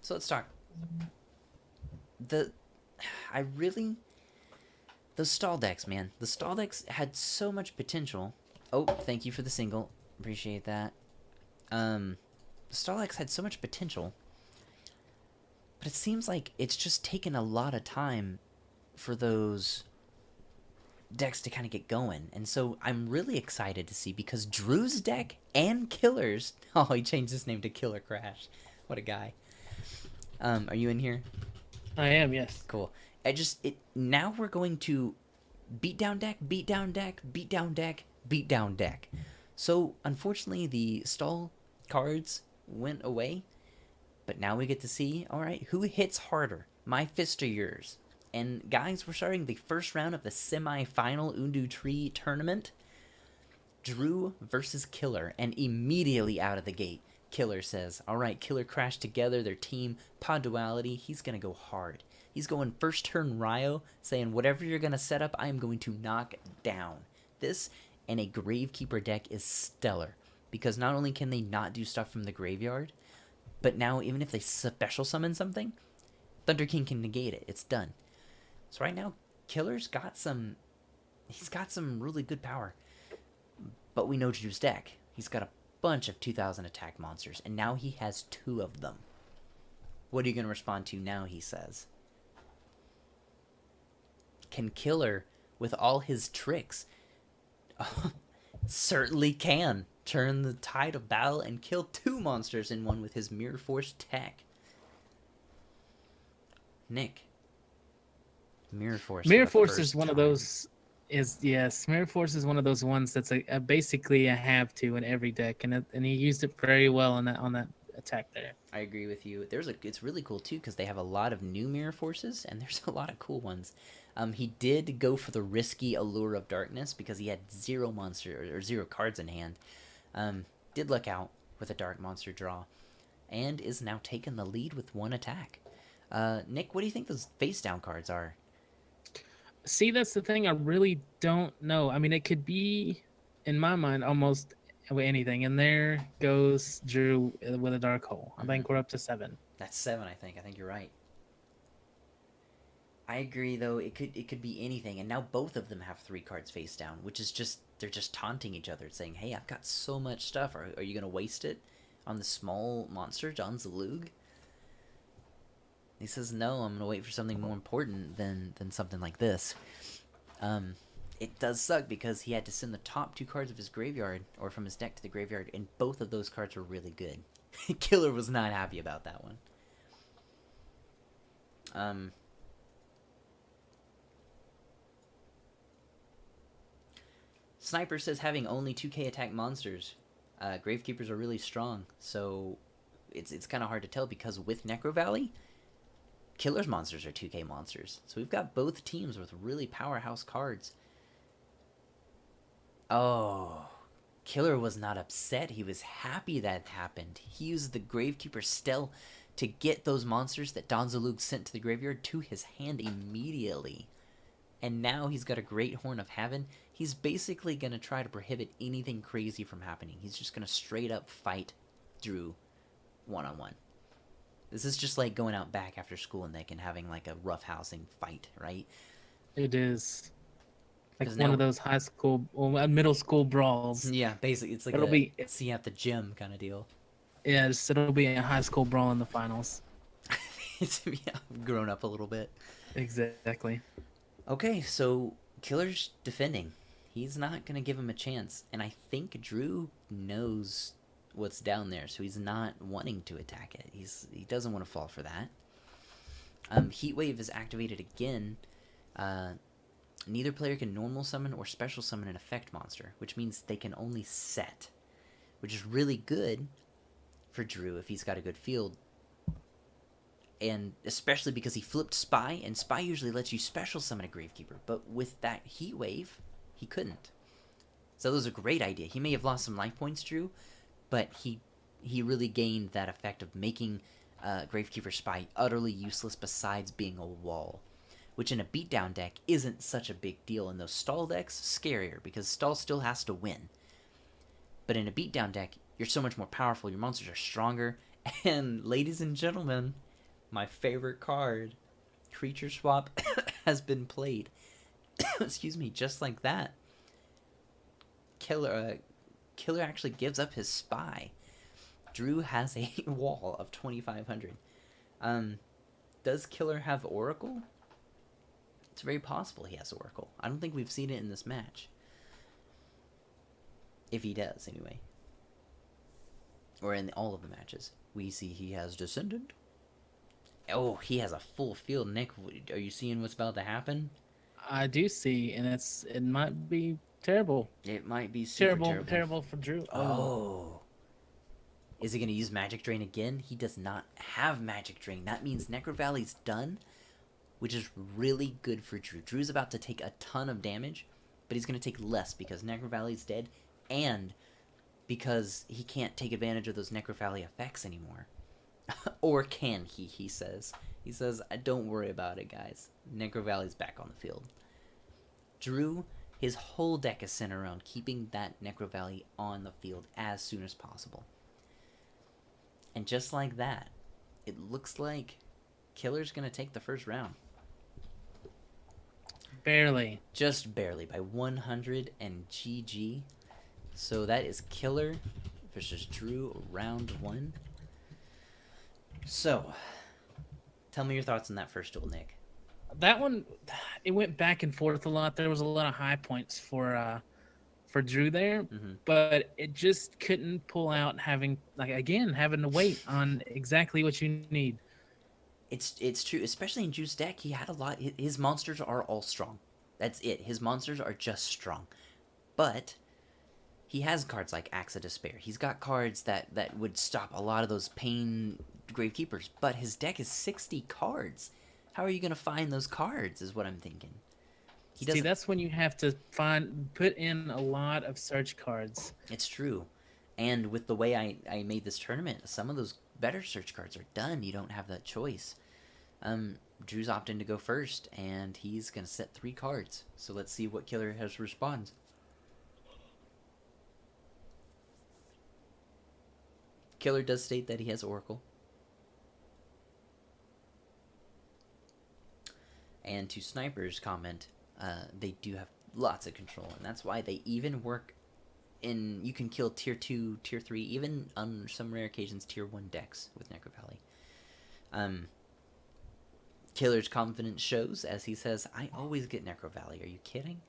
So let's talk. The, I really, those stall decks, man. The stall decks had so much potential. Oh, thank you for the single. Appreciate that. The stall decks had so much potential, but it seems like it's just taken a lot of time for those decks to kind of get going. And so I'm really excited to see, because Drew's deck and Killer's... Oh, he changed his name to Killer Crash. What a guy. Are you in here? I am, yes. Cool. Now we're going to beat down deck, beat down deck, beat down deck, beat down deck. So, unfortunately, the stall cards went away, but now we get to see, alright, who hits harder? My fist or yours? And guys, we're starting the first round of the semi-final UnDuTree Tournament. Drew versus Killer, and immediately out of the gate, Killer says, alright, Killer crashed together, their team, pod duality, he's gonna go hard. He's going first turn Ryo, saying whatever you're gonna set up, I am going to knock down. This and a Gravekeeper deck is stellar, because not only can they not do stuff from the graveyard, but now even if they special summon something, Thunder King can negate it. It's done. So right now, Killer's got some... He's got some really good power. But we know Drew's deck. He's got a bunch of 2,000 attack monsters, and now he has 2 of them. What are you going to respond to now, he says? Can Killer, with all his tricks... certainly can turn the tide of battle and kill 2 monsters in one with his Mirror Force tech. Nick. Mirror Force. Mirror Force is one of those. Mirror Force is one of those ones that's basically a have to in every deck, and he used it very well on that attack there. I agree with you. It's really cool too, because they have a lot of new Mirror Forces, and there's a lot of cool ones. He did go for the risky Allure of Darkness because he had 0 monster or 0 cards in hand. Did look out with a dark monster draw, and is now taking the lead with 1 attack. Nick, what do you think those face down cards are? See, that's the thing. I really don't know. I mean, it could be, in my mind, almost anything. And there goes Drew with a dark hole. I think we're up to 7. That's 7, I think. I think you're right. I agree, though. It could be anything. And now both of them have 3 cards face down, which is just... They're just taunting each other, saying, hey, I've got so much stuff. Are you going to waste it on the small monster, John Zalug? He says, no, I'm going to wait for something more important than something like this. It does suck because he had to send the top 2 cards of his graveyard, or from his deck to the graveyard, and both of those cards were really good. Killer was not happy about that one. Sniper says having only 2k attack monsters, Gravekeepers are really strong, so it's kind of hard to tell, because with Necro Valley, Killer's monsters are 2k monsters. So we've got both teams with really powerhouse cards. Oh, Killer was not upset. He was happy that happened. He used the Gravekeeper Stell to get those monsters that Don Zalug sent to the graveyard to his hand immediately. And now he's got a Great Horn of Heaven. He's basically going to try to prohibit anything crazy from happening. He's just going to straight up fight Drew one-on-one. This is just like going out back after school, Nick, and having like a roughhousing fight, right? It is. Like one of those middle school brawls. Yeah, basically. It's like see you at the gym kind of deal. Yeah, it'll be a high school brawl in the finals. It's grown up a little bit. Exactly. Okay, so Killer's defending. He's not going to give him a chance. And I think Drew knows what's down there, so he's not wanting to attack it. He doesn't want to fall for that. Heatwave is activated again. Neither player can normal summon or special summon an effect monster, which means they can only set, which is really good for Drew if he's got a good field. And especially because he flipped Spy, and Spy usually lets you special summon a Gravekeeper, but with that Heatwave, he couldn't. So that was a great idea. He may have lost some life points, Drew, but he really gained that effect of making Gravekeeper Spy utterly useless besides being a wall. which in a beatdown deck isn't such a big deal. In those stall decks, scarier, because stall still has to win. But in a beatdown deck, you're so much more powerful, your monsters are stronger, and ladies and gentlemen, my favorite card, Creature Swap, has been played. Excuse me, just like that. Killer actually gives up his spy. Drew has a wall of 2,500. Does Killer have Oracle? It's very possible he has Oracle. I don't think we've seen it in this match. If he does, anyway. Or in all of the matches. We see he has Descendant. Oh, he has a full field. Nick, are you seeing what's about to happen? I do see, and it might be terrible. It might be super terrible for Drew. Oh. Is he going to use Magic Drain again? He does not have Magic Drain. That means Necro Valley's done, which is really good for Drew. Drew's about to take a ton of damage, but he's going to take less because Necro Valley's dead, and because he can't take advantage of those Necro Valley effects anymore. Or can he, he says. He says, don't worry about it, guys. Necro Valley's back on the field. Drew, his whole deck is centered around keeping that Necro Valley on the field as soon as possible. And just like that, it looks like Killer's going to take the first round. Barely. Just barely, by 100 and GG. So that is Killer versus Drew, round 1. So, tell me your thoughts on that first duel, Nick. That one, it went back and forth a lot. There was a lot of high points for Drew there, but it just couldn't pull out having to wait on exactly what you need. It's true, especially in Drew's deck. He had a lot. His monsters are all strong. That's it. His monsters are just strong. But he has cards like Axe of Despair. He's got cards that would stop a lot of those pain Gravekeepers. But his deck is 60 cards. How are you going to find those cards is what I'm thinking. See, that's when you have to put in a lot of search cards. It's true. And with the way I made this tournament, some of those better search cards are done. You don't have that choice. Drew's opting to go first, and he's going to set 3 cards. So let's see what Killer has responds. Killer does state that he has Oracle. And to Sniper's comment, they do have lots of control, and that's why they even work in... You can kill tier 2, tier 3, even on some rare occasions tier 1 decks with Necro Valley. Killer's confidence shows as he says, I always get Necro Valley. Are you kidding?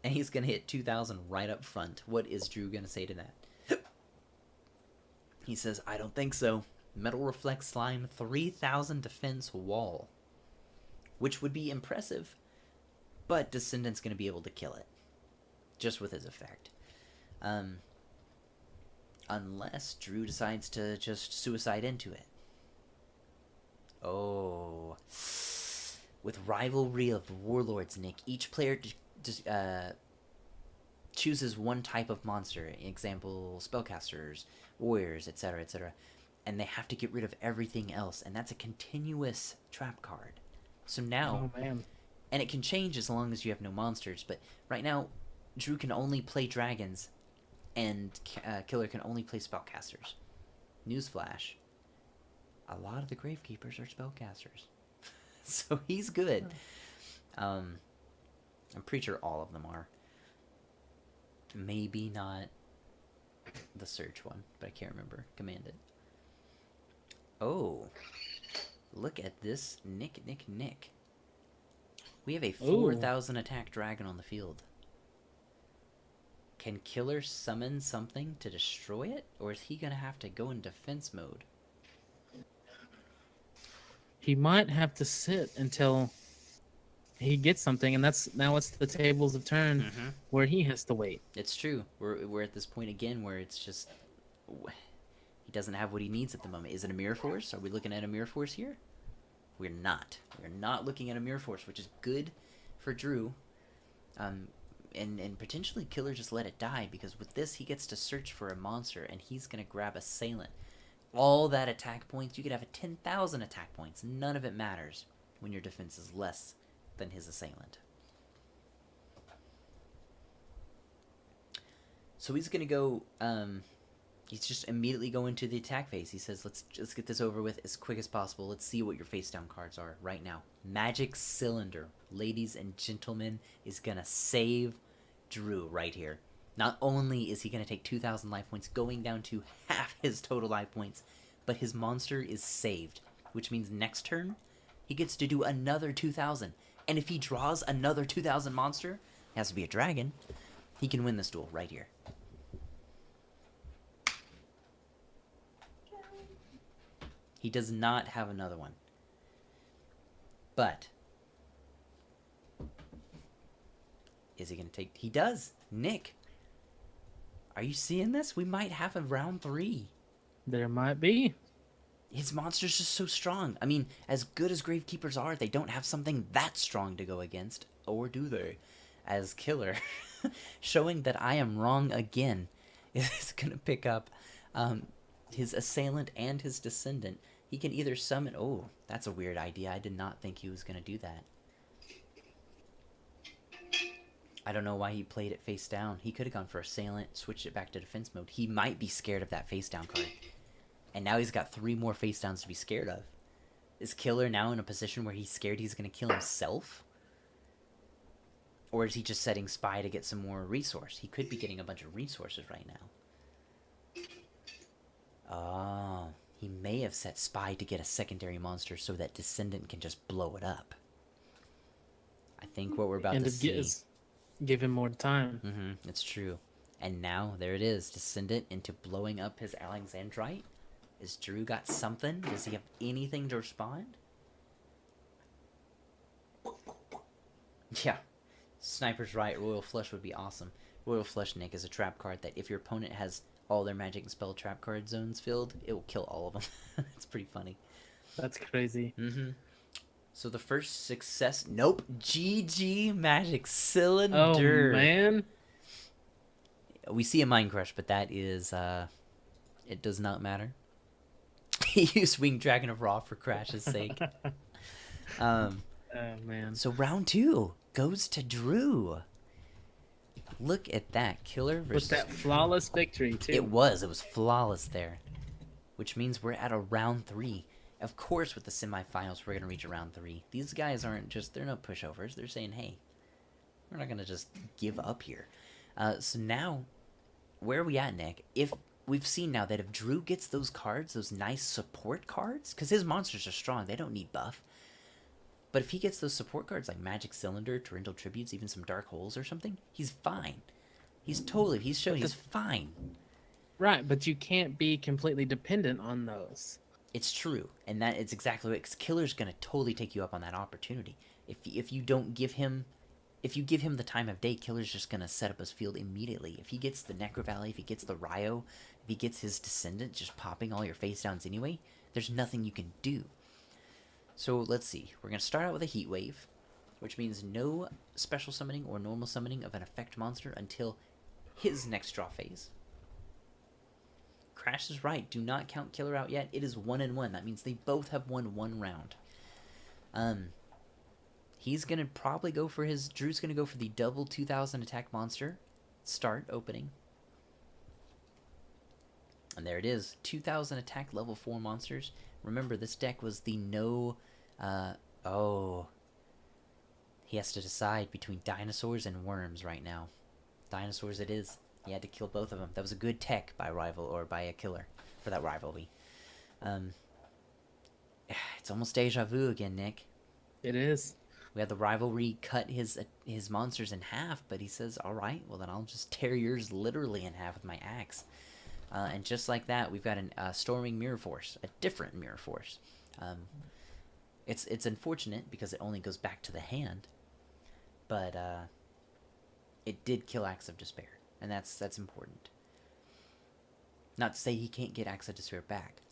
And he's going to hit 2,000 right up front. What is Drew going to say to that? He says, I don't think so. Metal Reflect Slime, 3,000 defense wall. Which would be impressive, but Descendant's going to be able to kill it. Just with his effect. Unless Drew decides to just suicide into it. Oh. With Rivalry of Warlords, Nick, each player chooses one type of monster. Example, spellcasters, warriors, etc., etc. And they have to get rid of everything else. And that's a continuous trap card. So now, oh, man. And it can change as long as you have no monsters, but right now, Drew can only play dragons, and Killer can only play spellcasters. Newsflash, a lot of the Gravekeepers are spellcasters. So he's good. I'm pretty sure all of them are. Maybe not the search one, but I can't remember. Commanded. Oh. Look at this. Nick. We have a 4,000 attack dragon on the field. Can Killer summon something to destroy it? Or is he going to have to go in defense mode? He might have to sit until he gets something, and now it's the tables of turn where he has to wait. It's true. We're at this point again where it's just... He doesn't have what he needs at the moment. Is it a Mirror Force? Are we looking at a Mirror Force here? We're not. We're not looking at a Mirror Force, which is good for Drew. And potentially Killer just let it die, because with this he gets to search for a monster, and he's going to grab Assailant. All that attack points, you could have a 10,000 attack points. None of it matters. when your defense is less than his assailant. So he's going to go, he's just immediately going to the attack phase. He says, let's get this over with as quick as possible. Let's see what your face down cards are right now. Magic Cylinder, ladies and gentlemen, is going to save Drew right here. Not only is he going to take 2,000 life points, going down to half his total life points, but his monster is saved, which means next turn, he gets to do another 2,000. And if he draws another 2,000 monster, it has to be a dragon, he can win this duel right here. He does not have another one. But is he going to take... He does. Nick, are you seeing this? We might have a round 3. There might be. His monster's just so strong. I mean, as good as Gravekeepers are, they don't have something that strong to go against. Or do they? As Killer, showing that I am wrong again, is going to pick up his assailant and his descendant. He can either summon... Oh, that's a weird idea. I did not think he was going to do that. I don't know why he played it face down. He could have gone for assailant, switched it back to defense mode. He might be scared of that face down card. And now he's got 3 more face downs to be scared of. Is Killer now in a position where he's scared he's going to kill himself? Or is he just setting Spy to get some more resource? He could be getting a bunch of resources right now. Oh, he may have set Spy to get a secondary monster so that Descendant can just blow it up. I think what we're about to see... Give him more time. It's true. And now, there it is. Descendant into blowing up his Alexandrite. Is Drew got something? Does he have anything to respond? Yeah. Sniper's right. Royal Flush would be awesome. Royal Flush, Nick, is a trap card that if your opponent has all their magic and spell trap card zones filled, it will kill all of them. It's pretty funny. That's crazy. So the first success... Nope. GG Magic Cylinder. Oh, man. We see a Mind Crush, but that is... it does not matter. He used Winged Dragon of Ra for Crash's sake. Oh, man. So round 2 goes to Drew. Look at that. Killer versus... With that flawless victory, too. It was flawless there. Which means we're at a round 3. Of course, with the semifinals, we're going to reach a round 3. These guys aren't just... They're not pushovers. They're saying, hey, we're not going to just give up here. So now, where are we at, Nick? If we've seen now that if Drew gets those cards, those nice support cards, because his monsters are strong, they don't need buff. But if he gets those support cards like Magic Cylinder, Torrential Tributes, even some Dark Holes or something, he's fine. He's showing he's fine. Right, but you can't be completely dependent on those. It's true, and that it's exactly what... Because Killer's going to totally take you up on that opportunity. If you don't give him... If you give him the time of day, Killer's just going to set up his field immediately. If he gets the Necro Valley, if he gets the Ryo, if he gets his Descendant just popping all your face downs anyway, there's nothing you can do. So let's see. We're going to start out with a Heat Wave, which means no special summoning or normal summoning of an effect monster until his next draw phase. Crash is right. Do not count Killer out yet. It is 1-1. That means they both have won 1 round. He's going to probably go for his... Drew's going to go for the double 2,000 attack monster. Start opening. And there it is. 2,000 attack level 4 monsters. Remember, this deck was the no... oh. He has to decide between dinosaurs and worms right now. Dinosaurs it is. He had to kill both of them. That was a good tech by rival or by a Killer for that rivalry. It's almost deja vu again, Nick. It is. We had the rivalry cut his monsters in half, but he says, all right, well then I'll just tear yours literally in half with my axe. And just like that, we've got a Storming Mirror Force, a different Mirror Force. It's unfortunate because it only goes back to the hand, but it did kill Axe of Despair, and that's important. Not to say he can't get Axe of Despair back.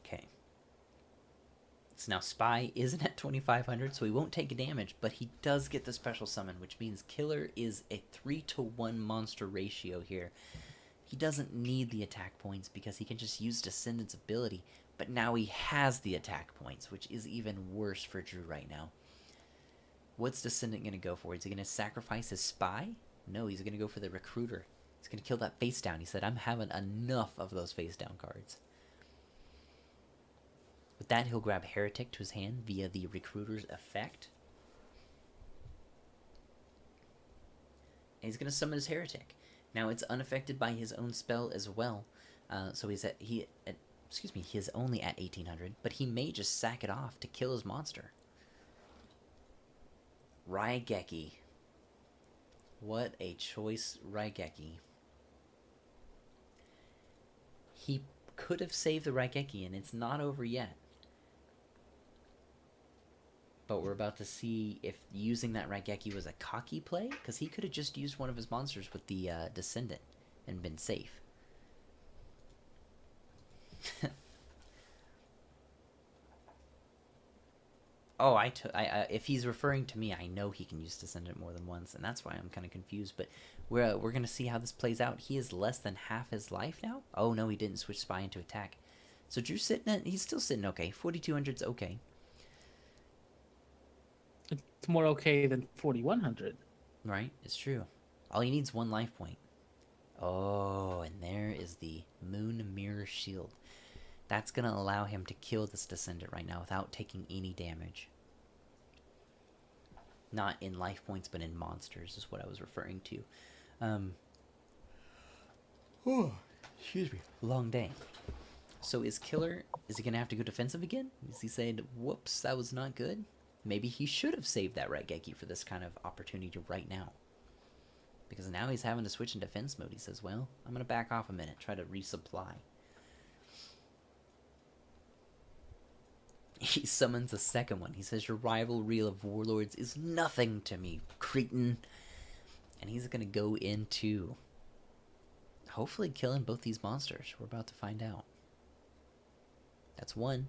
Okay. So now Spy isn't at 2,500, so he won't take damage, but he does get the special summon, which means Killer is a 3-to-1 monster ratio here. He doesn't need the attack points because he can just use Descendant's ability, but now he has the attack points, which is even worse for Drew right now. What's Descendant going to go for? Is he going to sacrifice his spy? No, he's going to go for the recruiter. He's going to kill that face down. He said, I'm having enough of those face down cards. With that, he'll grab Heretic to his hand via the recruiter's effect. And he's going to summon his Heretic. Now, it's unaffected by his own spell as well. So he's only at 1800, but he may just sack it off to kill his monster. Raigeki. What a choice, Raigeki. He could have saved the Raigeki, and it's not over yet. But we're about to see if using that Raigeki was a cocky play, because he could have just used one of his monsters with the Descendant and been safe. Oh, if he's referring to me, I know he can use Descendant more than once, and that's why I'm kind of confused. But we're gonna see how this plays out. He is less than half his life now. Oh no, he didn't switch Spy into attack. So Drew's he's still sitting okay. 4200's okay. It's more okay than 4100. Right, it's true. All he needs one life point. Oh, and there is the Moon Mirror Shield. That's gonna allow him to kill this Descendant right now without taking any damage. Not in life points, but in monsters is what I was referring to. Excuse me. Long day. So is he gonna have to go defensive again? Is he saying, whoops, that was not good? Maybe he should have saved that Raigeki for this kind of opportunity right now. Because now he's having to switch in defense mode. He says, well, I'm gonna back off a minute, try to resupply. He summons a second one. He says, your rivalry of warlords is nothing to me, cretin. And he's going to go into hopefully killing both these monsters. We're about to find out. That's one.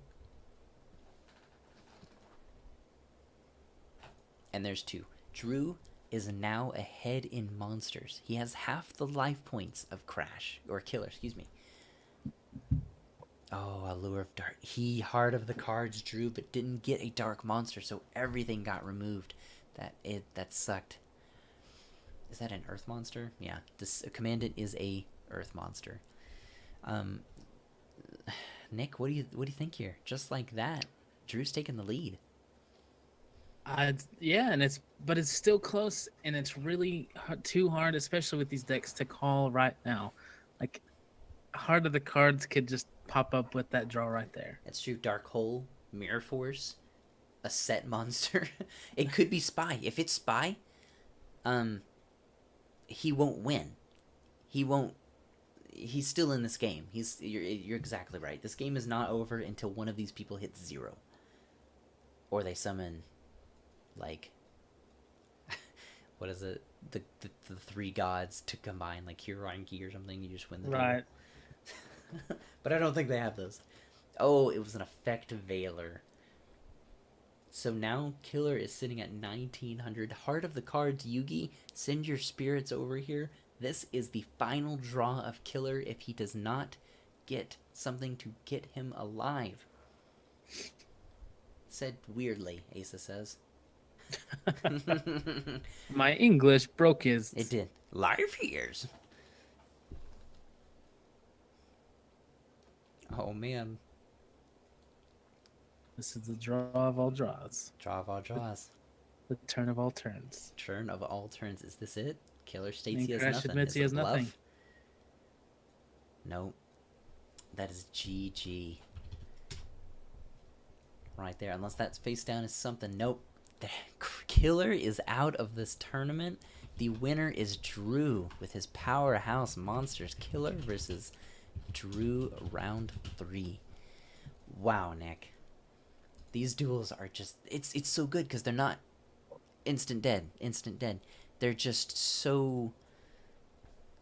And there's two. Drew is now ahead in monsters. He has half the life points of Crash, or Killer, excuse me. Oh, Allure of Dark. He Heart of the Cards drew, but didn't get a dark monster, so everything got removed. That sucked. Is that an Earth monster? Yeah, this Commandant is a Earth monster. Nick, what do you think here? Just like that, Drew's taking the lead. Yeah, but it's still close, and it's really too hard, especially with these decks, to call right now. Like, Heart of the Cards could just pop up with that draw right there. That's true. Dark Hole, Mirror Force, a set monster. It could be Spy. If it's Spy, he won't win. He's still in this game. You're exactly right. This game is not over until one of these people hits 0. Or they summon, like, what is it? The three gods to combine, like Huronki or something. You just win the game. Right. But I don't think they have those. Oh, it was an effect Veiler. So now Killer is sitting at 1900. Heart of the Cards, Yugi, send your spirits over here. This is the final draw of Killer if he does not get something to get him alive. Said weirdly, Asa says. My English broke his. It did. Live ears. Oh, man. This is the draw of all draws. Draw of all draws. The turn of all turns. Turn of all turns. Is this it? Killer states he has Crash nothing. admits he has nothing. Nope. That is GG. Right there. Unless that face down is something. Nope. The Killer is out of this tournament. The winner is Drew with his powerhouse monsters. Killer versus Drew round 3. Wow, Nick. These duels are just... It's so good because they're not instant dead. They're just so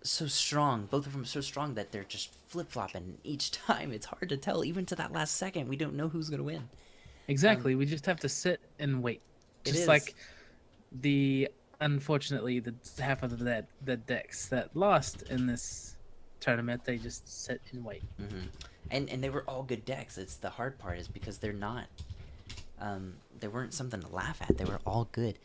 strong. Both of them are so strong that they're just flip-flopping each time. It's hard to tell. Even to that last second, we don't know who's going to win. Exactly. We just have to sit and wait. Just like unfortunately, the half of the decks that lost in this tournament, they just sit and wait. And they were all good decks. It's the hard part is because they're not they weren't something to laugh at. They were all good.